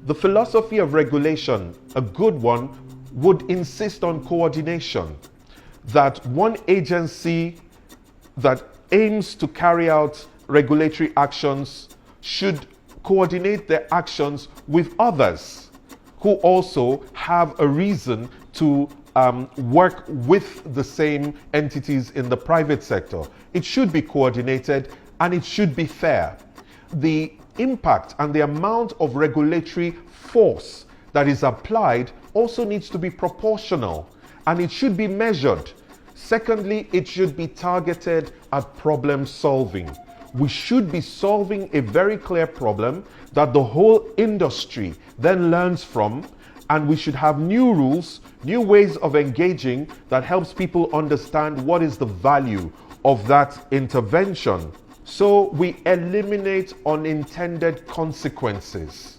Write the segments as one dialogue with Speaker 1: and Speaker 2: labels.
Speaker 1: The philosophy of regulation, a good one, would insist on coordination, that one agency that aims to carry out regulatory actions should coordinate their actions with others who also have a reason to work with the same entities in the private sector. It should be coordinated and it should be fair. The impact and the amount of regulatory force that is applied also needs to be proportional and it should be measured. Secondly, it should be targeted at problem solving. We should be solving a very clear problem that the whole industry then learns from, and we should have new rules, new ways of engaging that helps people understand what is the value of that intervention. So we eliminate unintended consequences.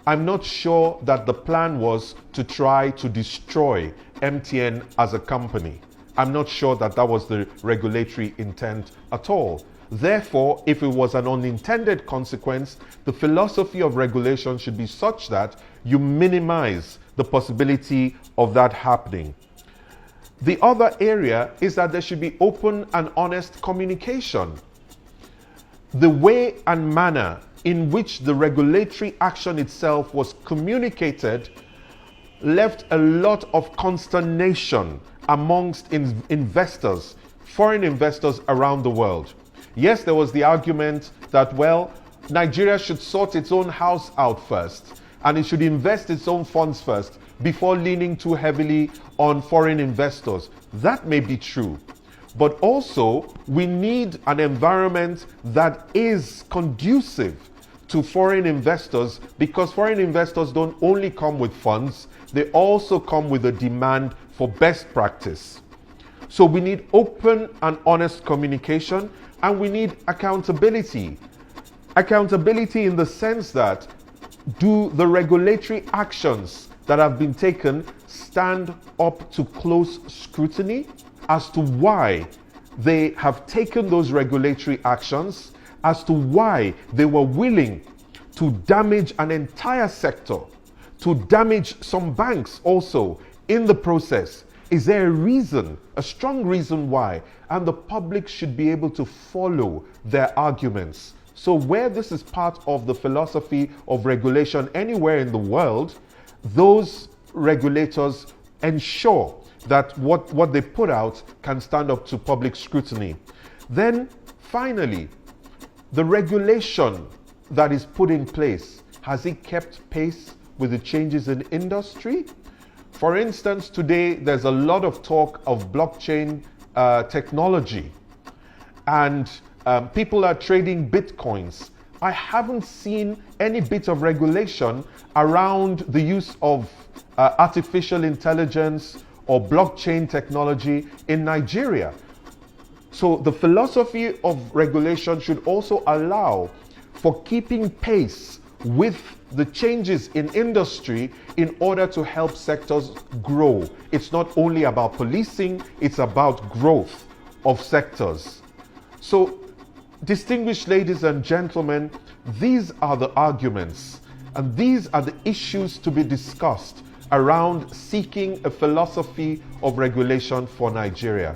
Speaker 1: I'm not sure that the plan was to try to destroy MTN as a company. I'm not sure that that was the regulatory intent at all. Therefore, if it was an unintended consequence, the philosophy of regulation should be such that you minimize the possibility of that happening. The other area is that there should be open and honest communication. The way and manner in which the regulatory action itself was communicated left a lot of consternation amongst investors, foreign investors around the world. Yes, there was the argument that, well, Nigeria should sort its own house out first and it should invest its own funds first before leaning too heavily on foreign investors. That may be true. But also, we need an environment that is conducive to foreign investors, because foreign investors don't only come with funds, they also come with a demand for best practice. So we need open and honest communication, and we need accountability. Accountability in the sense that, do the regulatory actions that have been taken stand up to close scrutiny as to why they have taken those regulatory actions, as to why they were willing to damage an entire sector, to damage some banks also in the process? Is there a reason, a strong reason why? And the public should be able to follow their arguments. So where this is part of the philosophy of regulation anywhere in the world, those regulators ensure that what they put out can stand up to public scrutiny. Then finally, the regulation that is put in place, has it kept pace with the changes in industry? For instance, today there's a lot of talk of blockchain technology, and people are trading bitcoins. I haven't seen any bit of regulation around the use of artificial intelligence or blockchain technology in Nigeria. So the philosophy of regulation should also allow for keeping pace with the changes in industry in order to help sectors grow. It's not only about policing, it's about growth of sectors. So, distinguished ladies and gentlemen, these are the arguments and these are the issues to be discussed around seeking a philosophy of regulation for Nigeria.